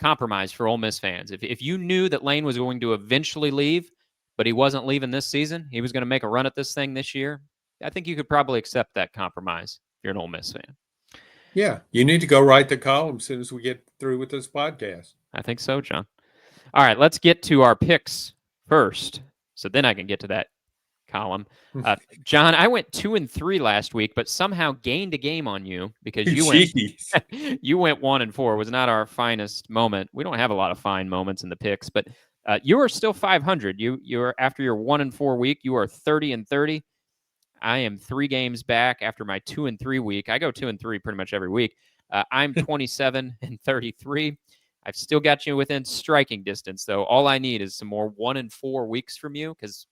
compromise for Ole Miss fans. If you knew that Lane was going to eventually leave, but he wasn't leaving this season, he was going to make a run at this thing this year, I think you could probably accept that compromise if you're an Ole Miss fan. Yeah, you need to go write the column as soon as we get through with this podcast. I think so, John. All right, let's get to our picks first, so then I can get to that column. John, I went 2-3 last week, but somehow gained a game on you because you went you went 1-4. It was not our finest moment. We don't have a lot of fine moments in the picks, but you are still 500. You're after your 1-4 week, you are 30-30. I am 3 games back after my 2-3 week. I go 2-3 pretty much every week. I'm 27-33. I've still got you within striking distance, though. All I need is some more 1-4 weeks from you because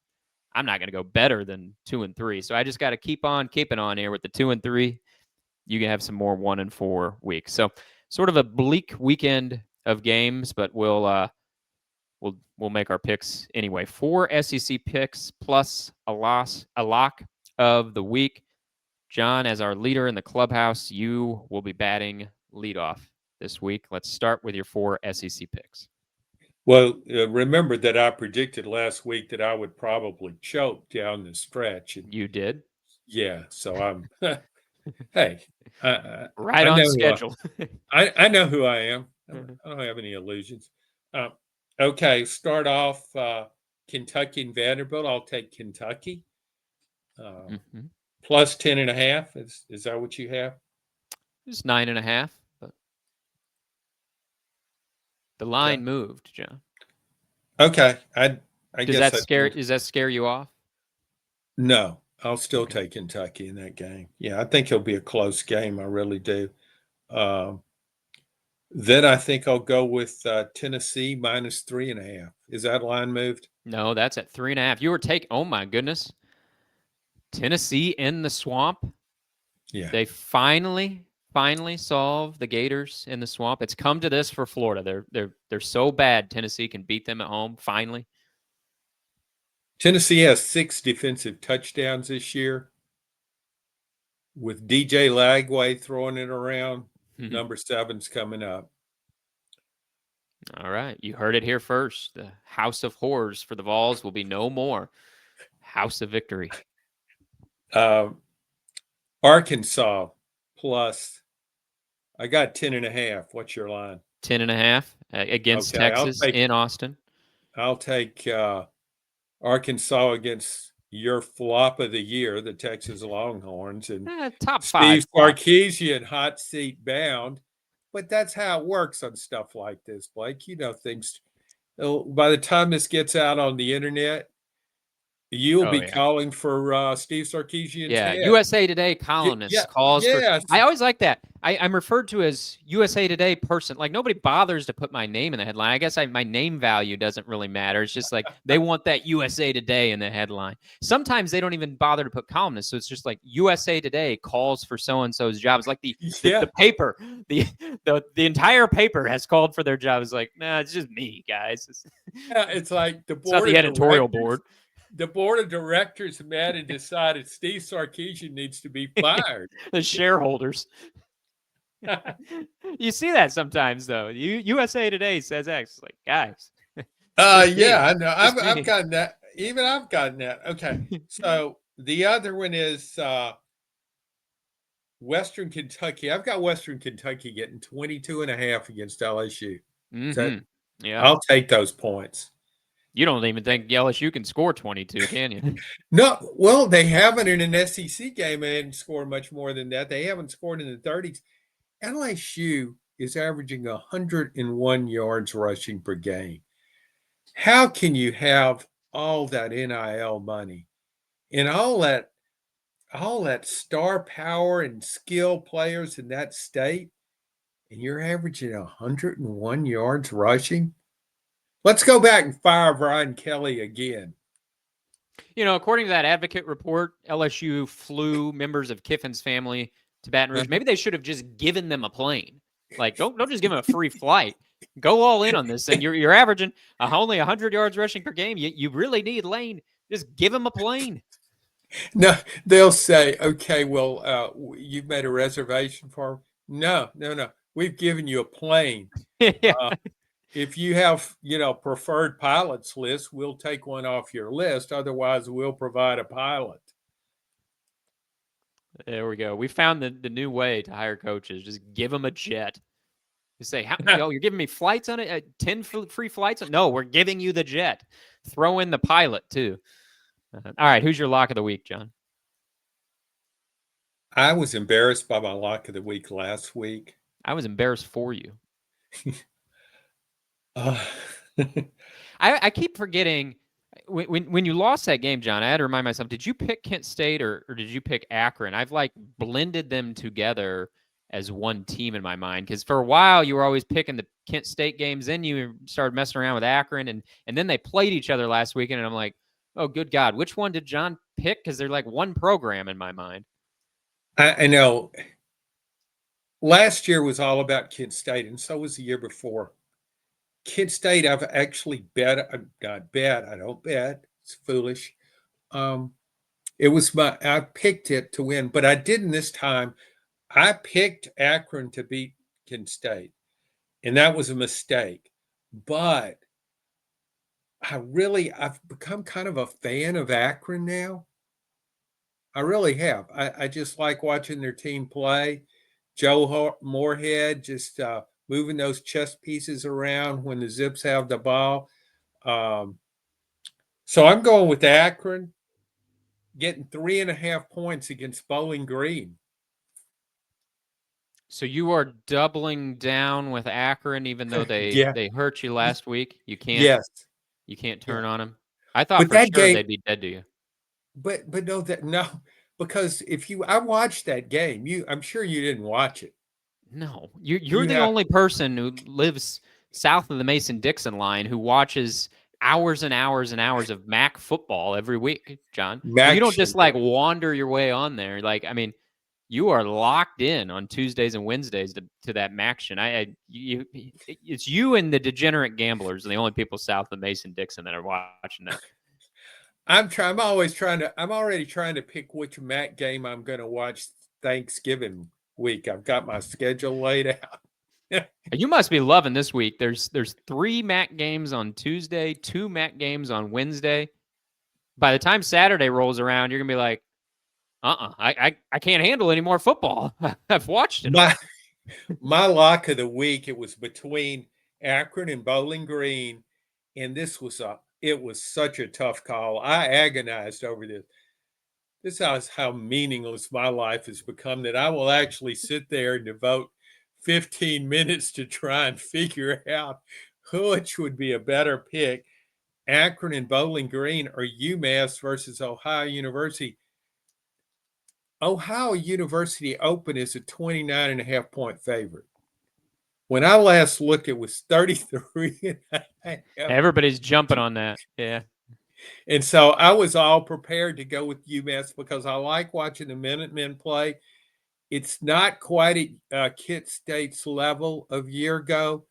I'm not going to go better than 2-3. So I just got to keep on keeping on here with the 2-3. You can have some more 1-4 weeks. So sort of a bleak weekend of games, but we'll make our picks anyway. 4 SEC picks plus a lock of the week. John, as our leader in the clubhouse, you will be batting leadoff this week. Let's start with your 4 SEC picks. Well, remember that I predicted last week that I would probably choke down the stretch. And you did? Yeah, so I'm hey, right on schedule. I know who I am. I don't have any illusions. Okay, start off Kentucky and Vanderbilt. I'll take Kentucky. Plus 10.5. Is that what you have? It's 9.5. But the line moved, John. Okay, I guess that scare. Does that scare you off? No, I'll still take Kentucky in that game. Yeah, I think it'll be a close game. I really do. Then I think I'll go with Tennessee minus 3.5. Is that line moved? No, that's at 3.5. You were taking. Oh my goodness. Tennessee in the swamp. Yeah. They finally solve the Gators in the swamp. It's come to this for Florida. They're so bad. Tennessee can beat them at home. Finally. Tennessee has 6 defensive touchdowns this year. With DJ Lagway throwing it around, number 7's coming up. All right. You heard it here first. The House of Horrors for the Vols will be no more. House of Victory. Arkansas plus. I got 10.5. What's your line? 10.5 against Texas in Austin. I'll take Arkansas against your flop of the year, the Texas Longhorns, and top 5. Steve Sarkisian hot seat bound. But that's how it works on stuff like this, Blake. You know things. By the time this gets out on the internet, you'll be calling for Steve Sarkisian's head. USA Today columnist calls for. I always like that. I'm referred to as USA Today person. Like nobody bothers to put my name in the headline. I guess my name value doesn't really matter. It's just like they want that USA Today in the headline. Sometimes they don't even bother to put columnists. So it's just like USA Today calls for so and so's jobs. Like the paper, the entire paper has called for their job. It's like, nah, it's just me, guys. It's like the board. It's not the editorial board. The board of directors met and decided Steve Sarkisian needs to be fired. The shareholders. You see that sometimes, though. USA Today says X. Like, guys. Yeah, I know. I've gotten that. Even I've gotten that. Okay. So the other one is Western Kentucky. I've got Western Kentucky getting 22.5 against LSU. Yeah. I'll take those points. You don't even think LSU can score 22, can you? No. Well, they haven't in an SEC game and scored much more than that. They haven't scored in the 30s. LSU is averaging 101 yards rushing per game. How can you have all that NIL money and all that all that star power and skill players in that state, and you're averaging 101 yards rushing? Let's go back and fire Brian Kelly again. According to that advocate report, LSU flew members of Kiffin's family to Baton Rouge. Maybe they should have just given them a plane. Like, don't just give them a free flight. Go all in on this thing. You're averaging only 100 yards rushing per game. You really need Lane. Just give him a plane. No, they'll say, okay, well, you've made a reservation for him. No. We've given you a plane. Yeah. If you have, preferred pilots list, we'll take one off your list. Otherwise, we'll provide a pilot. There we go. We found the new way to hire coaches. Just give them a jet. You say, you're giving me flights on it? 10 free flights? No, we're giving you the jet. Throw in the pilot, too. All right, who's your lock of the week, John? I was embarrassed by my lock of the week last week. I was embarrassed for you. I keep forgetting when you lost that game, John. I had to remind myself: did you pick Kent State or did you pick Akron? I've blended them together as one team in my mind, because for a while you were always picking the Kent State games, then you started messing around with Akron, and then they played each other last weekend, and I'm like, oh, good God, which one did John pick? Because they're like one program in my mind. I know. Last year was all about Kent State, and so was the year before. Kent State, I've actually bet. I don't bet. It's foolish. It was I picked it to win, but I didn't this time. I picked Akron to beat Kent State, and that was a mistake. But I've become kind of a fan of Akron now. I really have. I just like watching their team play. Joe Moorhead just moving those chess pieces around when the Zips have the ball. So I'm going with Akron, getting 3.5 points against Bowling Green. So you are doubling down with Akron, even though they hurt you last week. You can't. You can't turn on them. I thought for sure they'd be dead to you. But no, because I watched that game. I'm sure you didn't watch it. No, you're the only person who lives south of the Mason-Dixon line who watches hours and hours and hours of MAC football every week, John. You don't just wander your way on there. You are locked in on Tuesdays and Wednesdays to that MACtion. It's you and the degenerate gamblers are the only people south of Mason-Dixon that are watching that. I'm already trying to pick which MAC game I'm going to watch Thanksgiving week. I've got my schedule laid out. You must be loving this week. There's 3 MAC games on Tuesday, 2 MAC games on Wednesday. By the time Saturday rolls around, you're gonna be like, I can't handle any more football. I've watched it. My lock of the week, it was between Akron and Bowling Green, and this was it was such a tough call. I agonized over this. This is how meaningless my life has become, that I will actually sit there and devote 15 minutes to try and figure out which would be a better pick, Akron and Bowling Green or UMass versus Ohio University. Ohio University Open is a 29.5 point favorite. When I last looked, it was 33.5. Everybody's jumping on that. Yeah. And so I was all prepared to go with UMass because I like watching the Minutemen play. It's not quite at Kent State's level of year ago,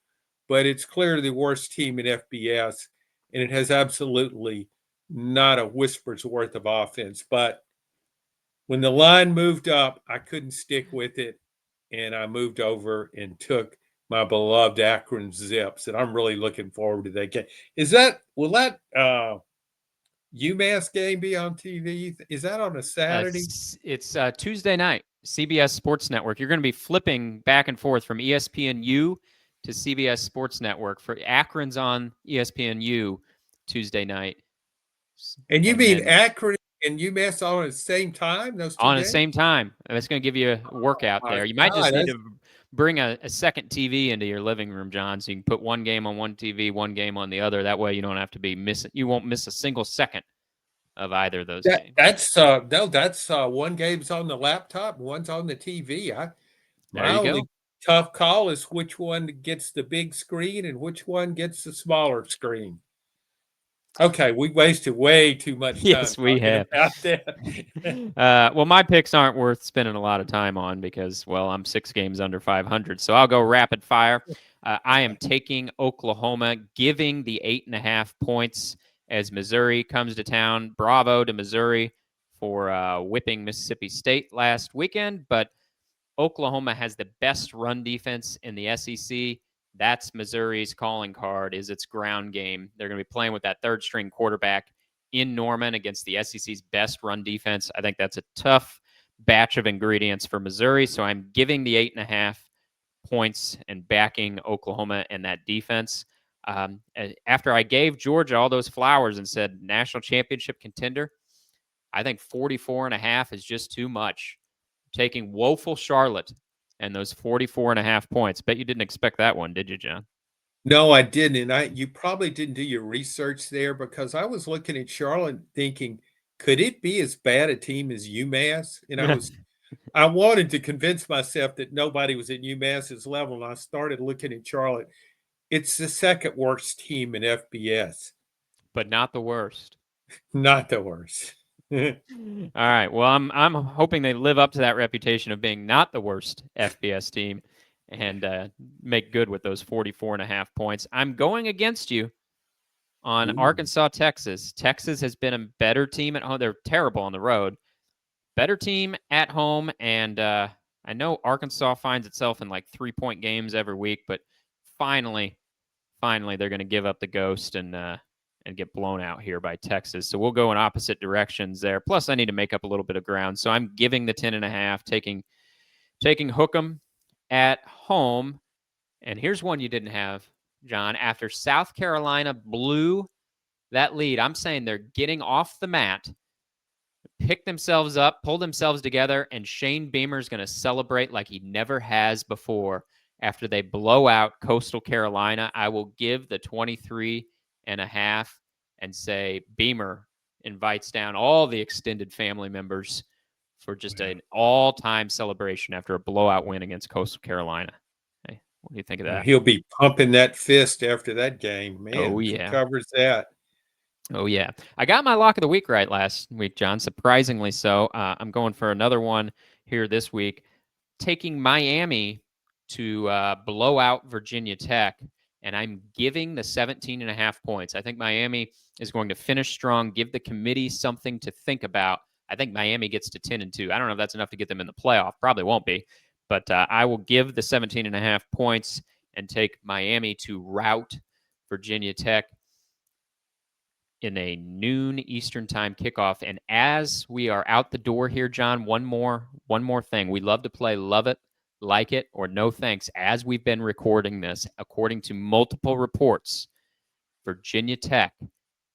but it's clearly the worst team in FBS, and it has absolutely not a whisper's worth of offense. But when the line moved up, I couldn't stick with it, and I moved over and took my beloved Akron Zips, and I'm really looking forward to that game. Will that UMass game be on TV? Is that on a Saturday? It's Tuesday night, CBS Sports Network. You're going to be flipping back and forth from ESPNU to CBS Sports Network. For Akron's on ESPNU Tuesday night. And you mean Akron and UMass all at the same time? Those two on games? the same time. That's going to give you a workout there. You might just need to bring a second TV into your living room, John, so you can put one game on one TV, one game on the other. That way you don't have to be missing. You won't miss a single second. of either of those games. That's one game's on the laptop, one's on the TV. There My you go. only tough call is which one gets the big screen and which one gets the smaller screen. Okay, we wasted way too much time Yes, we talking have. about that. Well, my picks aren't worth spending a lot of time on because, well, I'm 6 games under 500. So I'll go rapid fire. I am taking Oklahoma, giving the 8.5 points as Missouri comes to town. Bravo to Missouri for whipping Mississippi State last weekend. But Oklahoma has the best run defense in the SEC. That's Missouri's calling card is its ground game. They're going to be playing with that third string quarterback in Norman against the SEC's best run defense. I think that's a tough batch of ingredients for Missouri. So I'm giving the 8.5 points and backing Oklahoma and that defense. After I gave Georgia all those flowers and said national championship contender, I think 44.5 is just too much. Taking woeful Charlotte and those 44.5 points. Bet you didn't expect that one, did you, John? No, I didn't. And you probably didn't do your research there because I was looking at Charlotte thinking, could it be as bad a team as UMass? And I wanted to convince myself that nobody was at UMass's level. And I started looking at Charlotte. It's the second worst team in FBS. But not the worst. Not the worst. All right. Well, I'm hoping they live up to that reputation of being not the worst FBS team and make good with those 44.5 points. I'm going against you on Arkansas, Texas. Texas has been a better team at home. They're terrible on the road. Better team at home. And I know Arkansas finds itself in like 3-point games every week, but finally, they're going to give up the ghost and get blown out here by Texas. So we'll go in opposite directions there. Plus, I need to make up a little bit of ground. So I'm giving the 10.5, taking Hook'em at home. And here's one you didn't have, John. After South Carolina blew that lead, I'm saying they're getting off the mat, pick themselves up, pull themselves together, and Shane Beamer's going to celebrate like he never has before after they blow out Coastal Carolina. I will give the 23.5 and say Beamer invites down all the extended family members for just an all-time celebration after a blowout win against Coastal Carolina. Hey, what do you think of that? He'll be pumping that fist after that game. Man, oh, yeah. Covers that. Oh, yeah. I got my lock of the week right last week, John, surprisingly so. I'm going for another one here this week, taking Miami to blow out Virginia Tech, and I'm giving the 17.5 points. I think Miami is going to finish strong, give the committee something to think about. I think Miami gets to 10-2. I don't know if that's enough to get them in the playoff. Probably won't be, but I will give the 17.5 points and take Miami to rout Virginia Tech in a noon Eastern time kickoff. And as we are out the door here, John, one more thing. We love to play Love It, Like It, or No Thanks as we've been recording this. According to multiple reports, Virginia Tech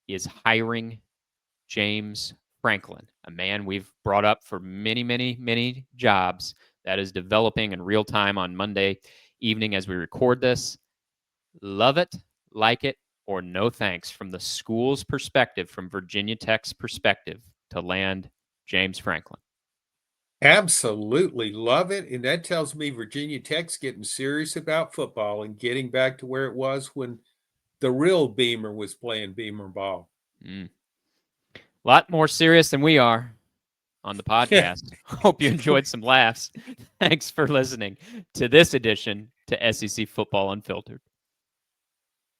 is hiring James Franklin, a man we've brought up for many, many, many jobs that is developing in real time on Monday evening as we record this. Love it, like it, or no thanks from the school's perspective, from Virginia Tech's perspective, to land James Franklin. Absolutely love it. And that tells me Virginia Tech's getting serious about football and getting back to where it was when the real Beamer was playing Beamer ball. A lot more serious than we are on the podcast. Hope you enjoyed some laughs. Thanks for listening to this edition to SEC Football Unfiltered.